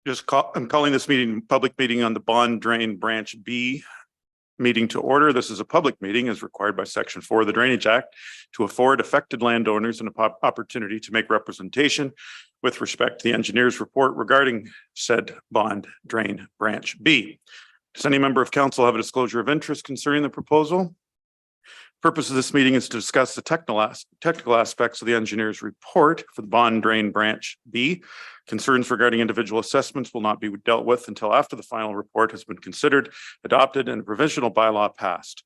I'm calling this public meeting on the Bond Drain Branch B meeting to order. This is a public meeting as required by Section 4 of the Drainage Act to afford affected landowners an opportunity to make representation with respect to the engineer's report regarding said Bond Drain Branch B. Does any member of council have a disclosure of interest concerning the proposal? Purpose of this meeting is to discuss the technical aspects of the engineer's report for the Bond Drain Branch B. Concerns regarding individual assessments will not be dealt with until after the final report has been considered, adopted, and a provisional bylaw passed.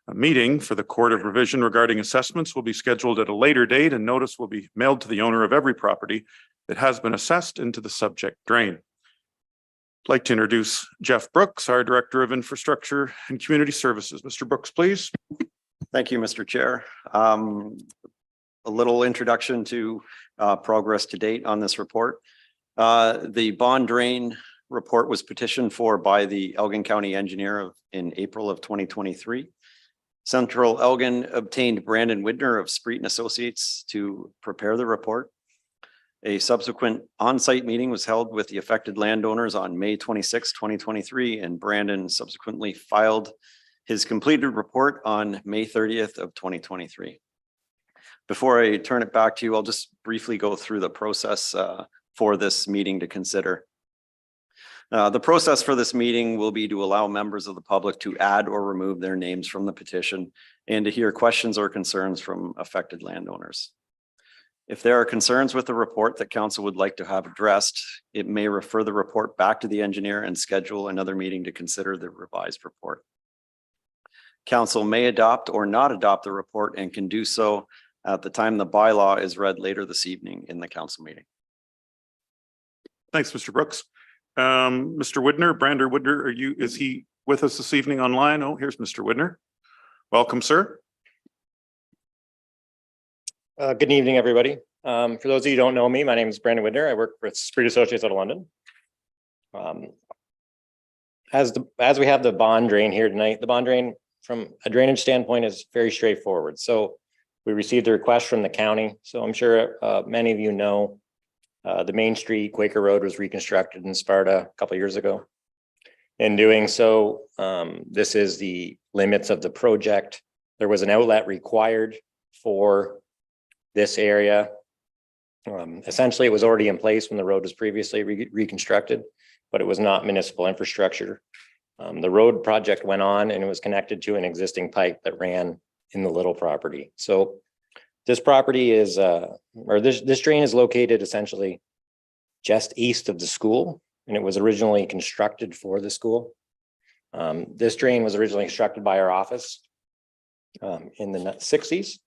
A meeting for the Court of Revision regarding assessments will be scheduled at a later date, and notice will be mailed to the owner of every property that has been assessed into the subject drain. I'd like to introduce Jeff Brooks, our Director of Infrastructure and Community Services. Mr. Brooks, please. Thank you, Mr. Chair. A little introduction to progress to date on this report. The bond drain report was petitioned for by the Elgin County engineer in April of 2023. Central Elgin obtained Brandon Widner of Spreet and Associates to prepare the report. A subsequent on-site meeting was held with the affected landowners on May 26, 2023, and Brandon subsequently filed his completed report on May 30th of 2023. Before I turn it back to you, I'll just briefly go through the process for this meeting to consider. The process for this meeting will be to allow members of the public to add or remove their names from the petition and to hear questions or concerns from affected landowners. If there are concerns with the report that council would like to have addressed, it may refer the report back to the engineer and schedule another meeting to consider the revised report. Council may adopt or not adopt the report and can do so at the time the bylaw is read later this evening in the council meeting. Thanks, Mr. Brooks. Mr. Widner, Brander Widner, is he with us this evening online? Oh, here's Mr. Widner. Welcome, sir. Good evening, everybody. For those of you who don't know me, my name is Brandon Widner. I work with Spreet Associates out of London. As we have the bond drain here tonight, the bond drain from a drainage standpoint is very straightforward. So we received a request from the county. So I'm sure many of you know the Main Street Quaker Road was reconstructed in Sparta a couple of years ago. In doing so, this is the limits of the project. There was an outlet required for this area. Essentially, it was already in place when the road was previously reconstructed, but it was not municipal infrastructure. The road project went on and it was connected to an existing pipe that ran in the little property. So this property is, this drain is located essentially just east of the school, and it was originally constructed for the school. This drain was originally constructed by our office in the 60s,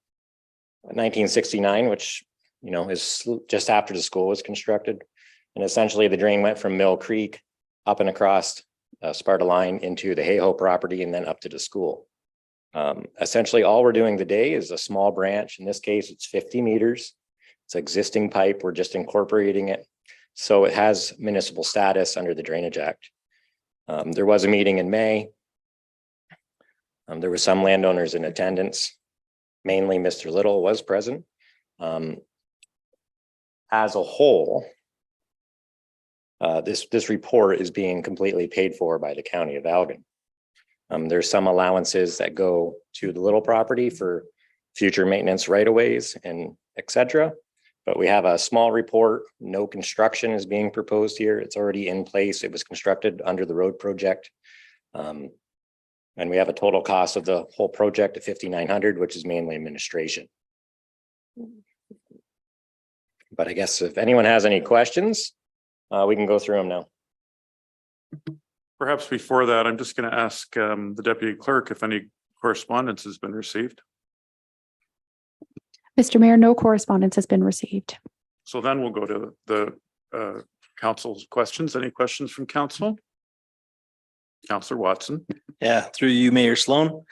1969, which, you know, is just after the school was constructed. And essentially the drain went from Mill Creek up and across Sparta line into the Hayhoe property and then up to the school. Essentially all we're doing today is a small branch. In this case, it's 50 meters. It's existing pipe. We're just incorporating it. So it has municipal status under the Drainage Act. There was a meeting in May. There were some landowners in attendance. Mainly Mr. Little was present. As a whole, this report is being completely paid for by the County of Elgin. There's some allowances that go to the little property for future maintenance right-of-ways and etc. But we have a small report. No construction is being proposed here. It's already in place. It was constructed under the road project. And we have a total cost of the whole project of $5,900, which is mainly administration. But I guess if anyone has any questions, we can go through them now. Perhaps before that, I'm just going to ask the deputy clerk if any correspondence has been received. Mr. Mayor, no correspondence has been received. So then we'll go to the council's questions. Any questions from council? Councillor Watson. Yeah, through you, Mayor Sloan.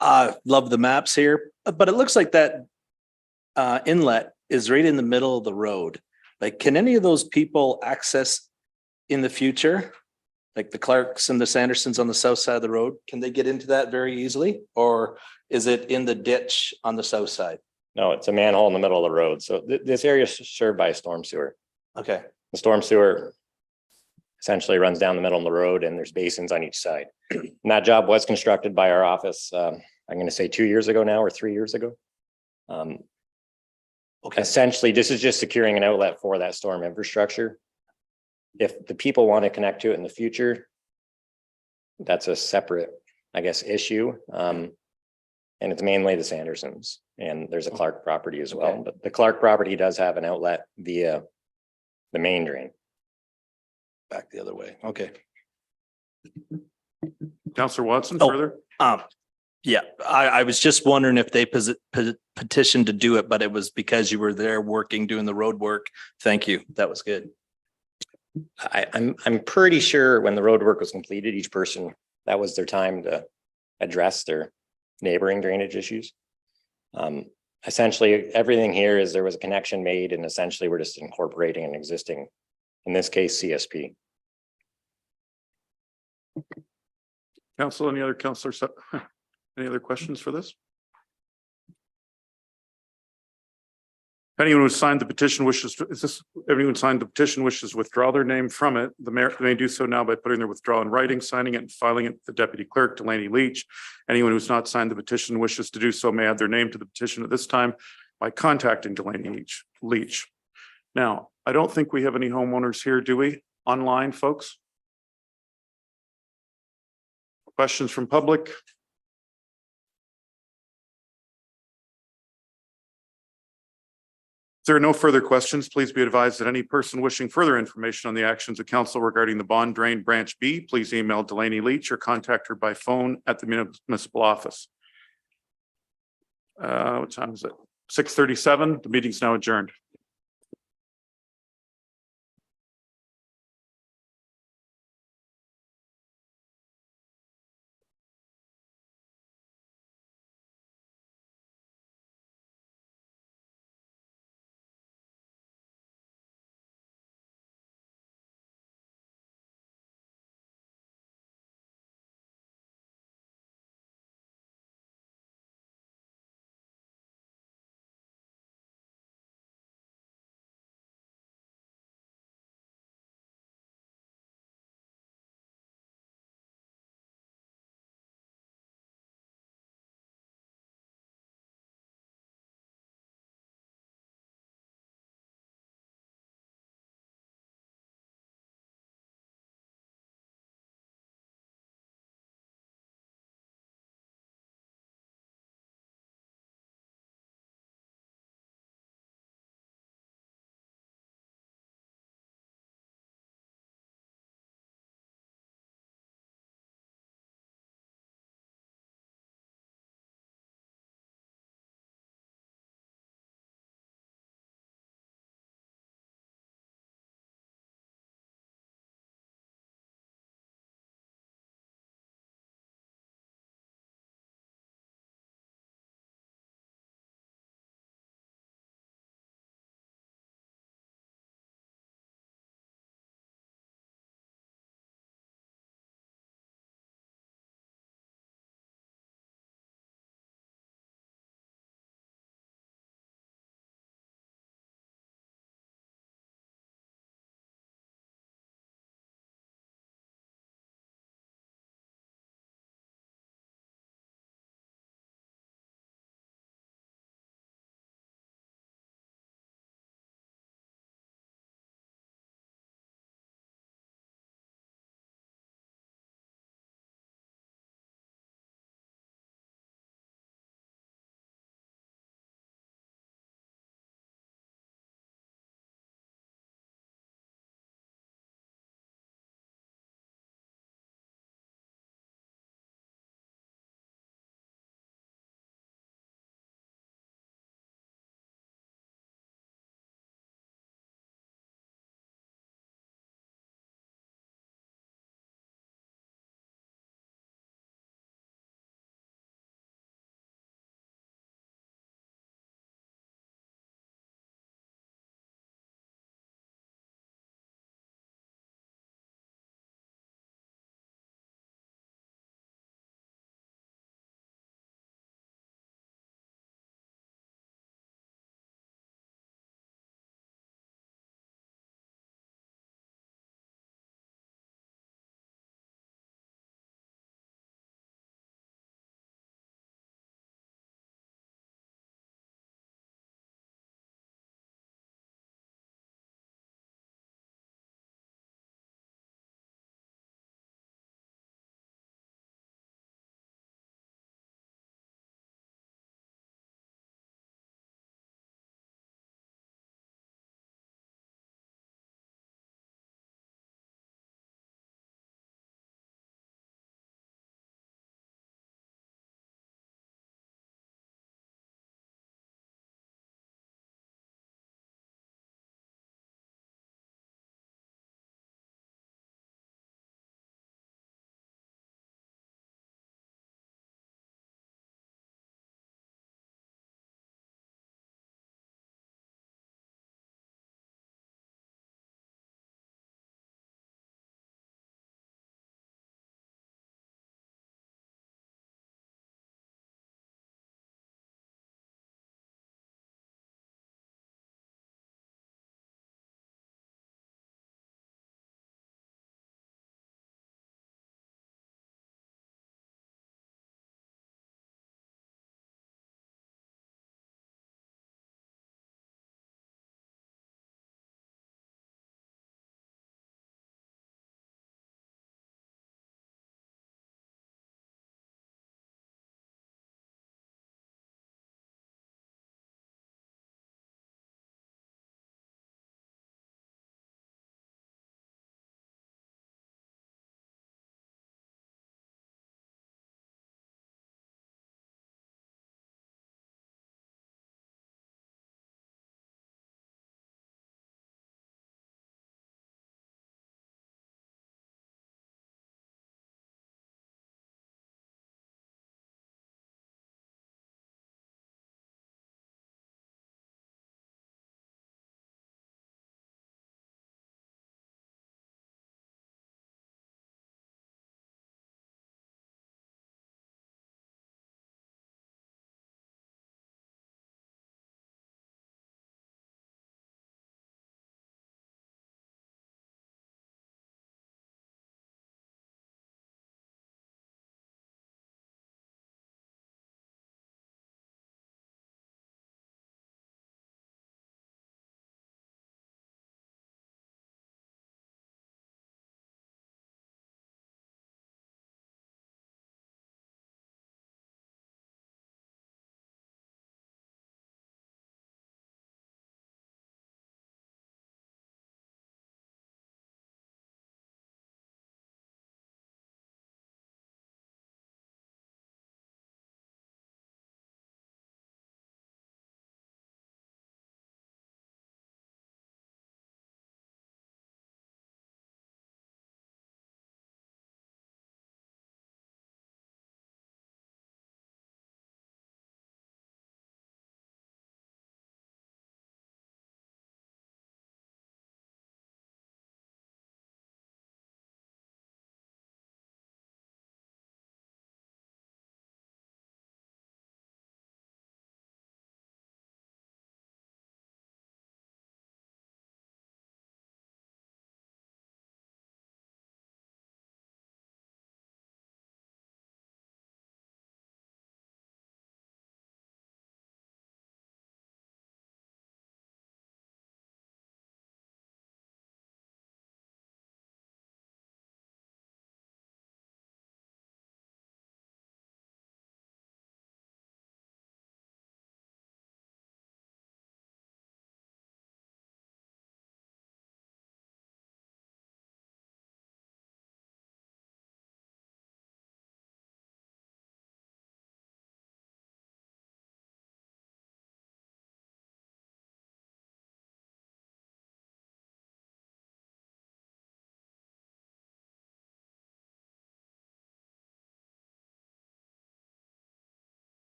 Love the maps here, but it looks like that inlet is right in the middle of the road. Like, can any of those people access in the future? Like the Clarks and the Sandersons on the south side of the road, can they get into that very easily? Or is it in the ditch on the south side? No, it's a manhole in the middle of the road. So this area is served by a storm sewer. Okay. The storm sewer essentially runs down the middle of the road and there's basins on each side. And that job was constructed by our office, I'm going to say 2 years ago now or 3 years ago. Okay. Essentially, this is just securing an outlet for that storm infrastructure. If the people want to connect to it in the future, that's a separate, I guess, issue. And it's mainly the Sandersons, and there's a Clark property as well. Okay. But the Clark property does have an outlet via the main drain. Back the other way. Okay. Counselor Watson, Oh. further? Yeah, I was just wondering if they petitioned to do it, but it was because you were there working, doing the road work. Thank you. That was good. I'm pretty sure when the road work was completed, each person, that was their time to address their neighboring drainage issues. Essentially, everything here is there was a connection made, and essentially we're just incorporating an existing, in this case, CSP. Council, any other counselors? Any other questions for this? If anyone who signed the petition wishes to, everyone signed the petition wishes to withdraw their name from it, the mayor may do so now by putting their withdrawal in writing, signing it and filing it with the deputy clerk, Delaney Leach. Anyone who's not signed the petition wishes to do so may add their name to the petition at this time by contacting Delaney Leach. Now, I don't think we have any homeowners here, do we? Online, folks? Questions from public? If there are no further questions, please be advised that any person wishing further information on the actions of council regarding the bond drain branch B, please email Delaney Leach or contact her by phone at the municipal office. What time is it? 6:37. The meeting's now adjourned.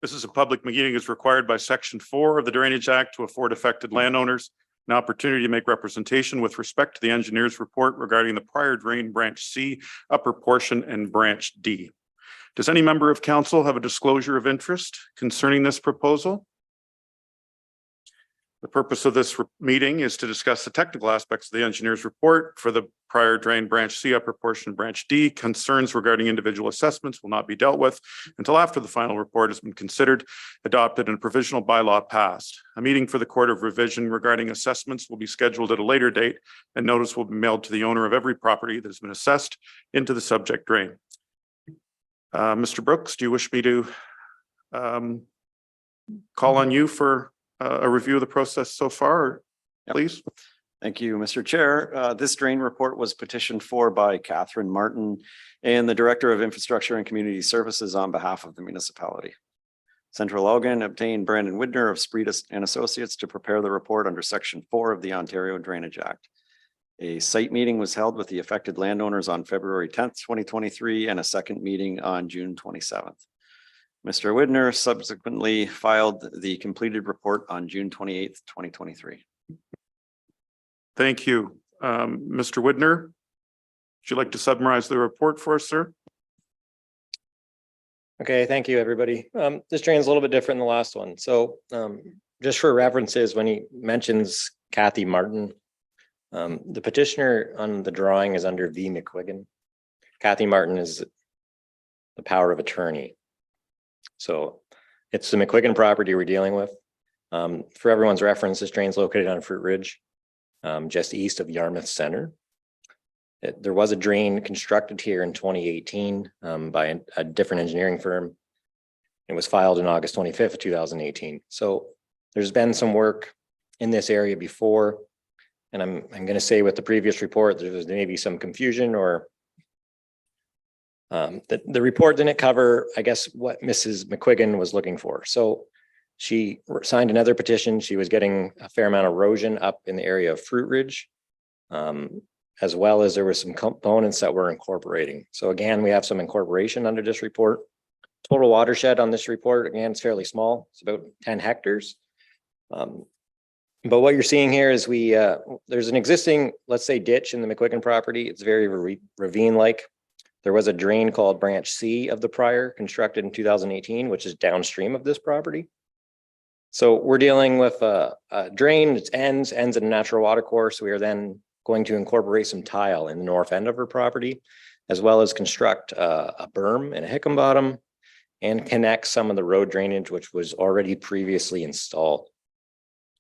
This is a public meeting as required by Section 4 of the Drainage Act to afford affected landowners an opportunity to make representation with respect to the engineer's report regarding the prior drain branch C, upper portion, and branch D. Does any member of council have a disclosure of interest concerning this proposal? The purpose of this meeting is to discuss the technical aspects of the engineer's report for the prior drain branch C, upper portion, branch D. Concerns regarding individual assessments will not be dealt with until after the final report has been considered, adopted, and a provisional bylaw passed. A meeting for the Court of Revision regarding assessments will be scheduled at a later date, and notice will be mailed to the owner of every property that has been assessed into the subject drain. Mr. Brooks, do you wish me to call on you for a review of the process so far, Yep. please? Thank you, Mr. Chair. This drain report was petitioned for by Catherine Martin and the Director of Infrastructure and Community Services on behalf of the municipality. Central Elgin obtained Brandon Widner of Spreedus and Associates to prepare the report under Section 4 of the Ontario Drainage Act. A site meeting was held with the affected landowners on February 10th, 2023, and a second meeting on June 27th. Mr. Widner subsequently filed the completed report on June 28th, 2023. Thank you. Mr. Widner, would you like to summarize the report for us, sir? Okay, thank you, everybody. This drain is a little bit different than the last one. So just for references, when he mentions Kathy Martin, the petitioner on the drawing is under V. McQuiggan. Kathy Martin is the power of attorney. So it's the McQuiggan property we're dealing with. For everyone's reference, this drain is located on Fruit Ridge, just east of Yarmouth Center. There was a drain constructed here in 2018 by a different engineering firm. It was filed in August 25th, 2018. So there's been some work in this area before. And I'm going to say with the previous report, there was maybe some confusion or the report didn't cover, I guess, what Mrs. McQuiggan was looking for. So she signed another petition. She was getting a fair amount of erosion up in the area of Fruit Ridge, as well as there were some components that we're incorporating. So again, we have some incorporation under this report. Total watershed on this report, again, it's fairly small. It's about 10 hectares. But what you're seeing here is there's an existing, let's say, ditch in the McQuiggan property. It's very ravine-like. There was a drain called Branch C of the prior, constructed in 2018, which is downstream of this property. So we're dealing with a drain, it ends in a natural water course. We are then going to incorporate some tile in the north end of her property, as well as construct a berm and a hickam bottom and connect some of the road drainage, which was already previously installed.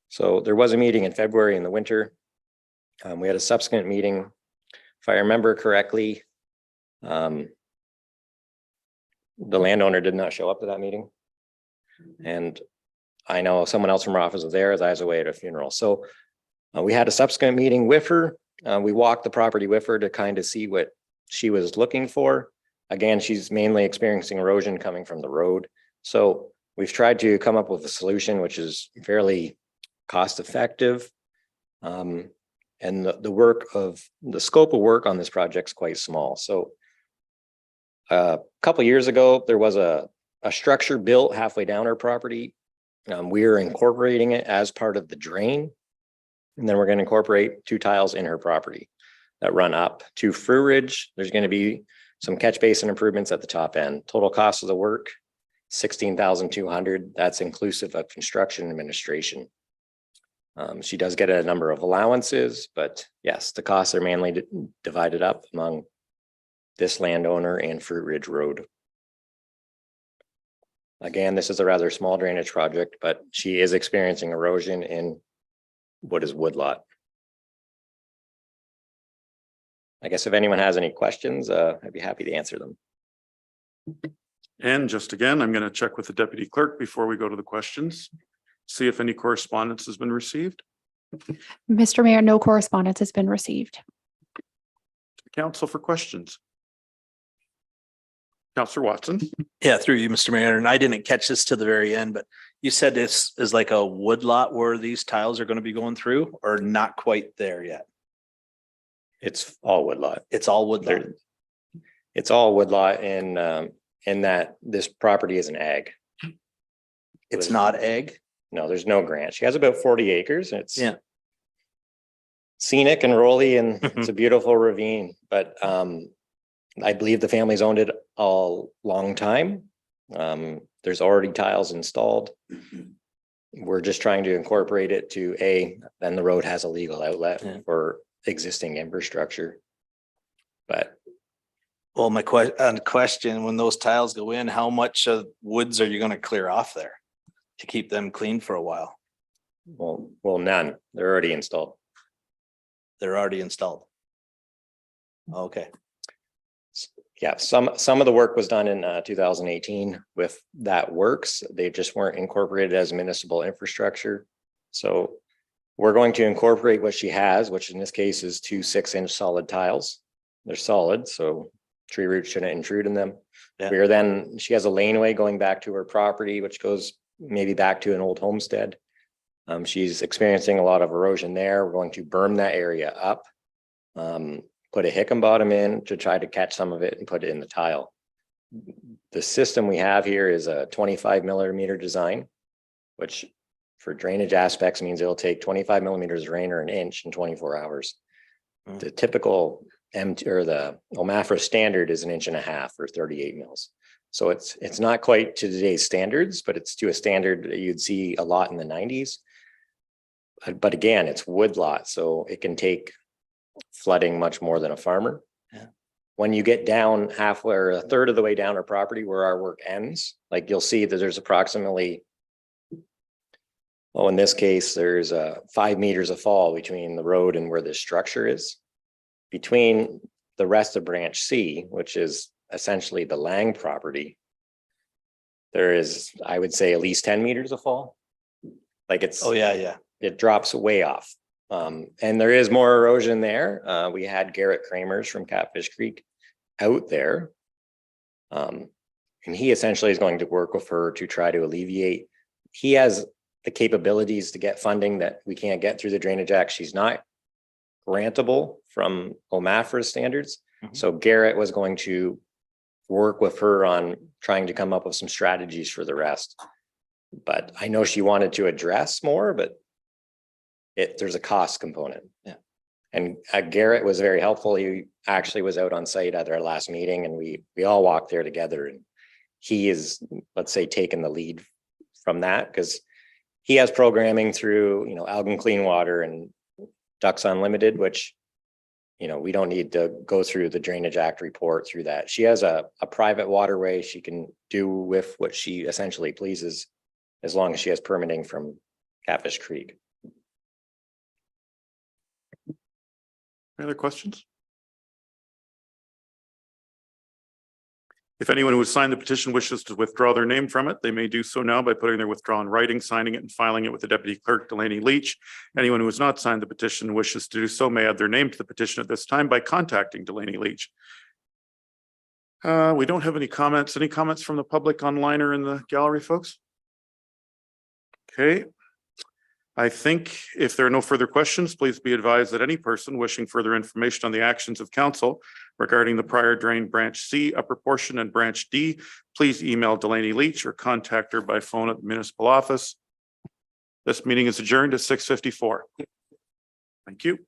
So there was a meeting in February in the winter. We had a subsequent meeting. If I remember correctly, the landowner did not show up to that meeting. And I know someone else from our office was there as I was away at a funeral. So we had a subsequent meeting with her. We walked the property with her to kind of see what she was looking for. Again, she's mainly experiencing erosion coming from the road. So we've tried to come up with a solution which is fairly cost effective. And the scope of work on this project is quite small. So a couple of years ago, there was a structure built halfway down our property. We are incorporating it as part of the drain. And then we're going to incorporate 2 tiles in her property that run up to Fruit Ridge. There's going to be some catch basin improvements at the top end. Total cost of the work, $16,200. That's inclusive of construction administration. She does get a number of allowances, but yes, the costs are mainly divided up among this landowner and Fruit Ridge Road. Again, this is a rather small drainage project, but she is experiencing erosion in what is woodlot. I guess if anyone has any questions, I'd be happy to answer them. And just again, I'm going to check with the deputy clerk before we go to the questions. See if any correspondence has been received. Mr. Mayor, no correspondence has been received. Council for questions. Councillor Watson. Yeah, through you, Mr. Mayor, and I didn't catch this to the very end, but you said this is like a wood lot where these tiles are going to be going through, or not quite there yet? It's all woodlot. It's all wood lot. It's all woodlot in that this property is an ag. It's not ag? No, there's no grant. She has about 40 acres. It's Yeah. scenic and rolly, and it's a beautiful ravine, but I believe the family's owned it a long time. There's already tiles installed. We're just trying to incorporate it to then the road has a legal outlet for existing infrastructure. But Well, my question, when those tiles go in, how much of woods are you gonna clear off there to keep them clean for a while? well, none. They're already installed. They're already installed. Okay, Yeah, some of the work was done in 2018 with that works. They just weren't incorporated as municipal infrastructure. So we're going to incorporate what she has, which in this case is 2 6-inch solid tiles. They're solid, so tree roots shouldn't intrude in them. Yeah. She has a laneway going back to her property, which goes maybe back to an old homestead. She's experiencing a lot of erosion there. We're going to berm that area up. Put a hickam bottom in to try to catch some of it and put it in the tile. The system we have here is a 25 millimeter design, which for drainage aspects means it'll take 25 millimeters of rain or an inch in 24 hours. The typical the OMAFRA standard is 1.5 inches or 38 mils. So it's not quite to today's standards, but it's to a standard that you'd see a lot in the 90s. But again, it's woodlot, so it can take flooding much more than a farmer. Yeah. When you get down halfway or a third of the way down our property where our work ends, like you'll see that there's approximately, in this case, there's 5 meters of fall between the road and where this structure is. Between the rest of branch C, which is essentially the Lang property, there is, I would say, at least 10 meters of fall. Like it's, it drops way off. And there is more erosion there. We had Garrett Kramers from Catfish Creek out there. And he essentially is going to work with her to try to alleviate. He has the capabilities to get funding that we can't get through the Drainage Act. She's not grantable from OMAFRA standards. So Garrett was going to work with her on trying to come up with some strategies for the rest. But I know she wanted to address more, but there's a cost component. Yeah. And Garrett was very helpful. He actually was out on site at our last meeting, and we all walked there together, and he is, let's say, taking the lead from that because he has programming through, Algon Clean Water and Ducks Unlimited, which, we don't need to go through the Drainage Act report through that. She has a private waterway. She can do with what she essentially pleases as long as she has permitting from Catfish Creek. Any other questions? If anyone who has signed the petition wishes to withdraw their name from it, they may do so now by putting their withdrawal in writing, signing it, and filing it with the Deputy Clerk, Delaney Leach. Anyone who has not signed the petition and wishes to do so may add their name to the petition at this time by contacting Delaney Leach. We don't have any comments. Any comments from the public online or in the gallery, folks? Okay. I think if there are no further questions, please be advised that any person wishing further information on the actions of council regarding the prior drain branch C, upper portion, and branch D, please email Delaney Leach or contact her by phone at the municipal office. This meeting is adjourned at 6:54. Thank you.